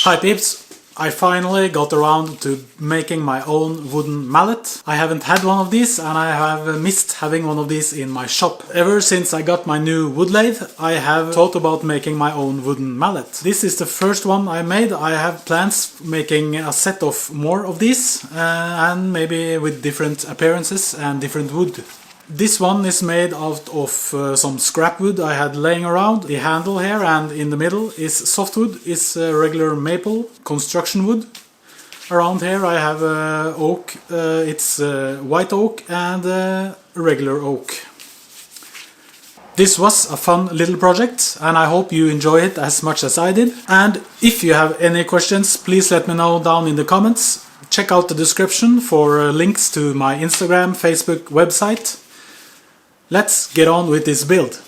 Hi peeps, I finally got around to making my own wooden mallet. I haven't had one of these and I have missed having one of these in my shop. Ever since I got my new wood lathe, I have thought about making my own wooden mallet. This is the first one I made. I have plans making a set of more of these and maybe with different appearances and different wood. This one is made out of some scrap wood I had laying around. The handle here and in the middle is softwood, is regular maple construction wood. Around here I have oak, it's white oak and regular oak. This was a fun little project and I hope you enjoy it as much as I did. And if you have any questions, please let me know down in the comments. Check out the description for links to my Instagram, Facebook, website. Let's get on with this build.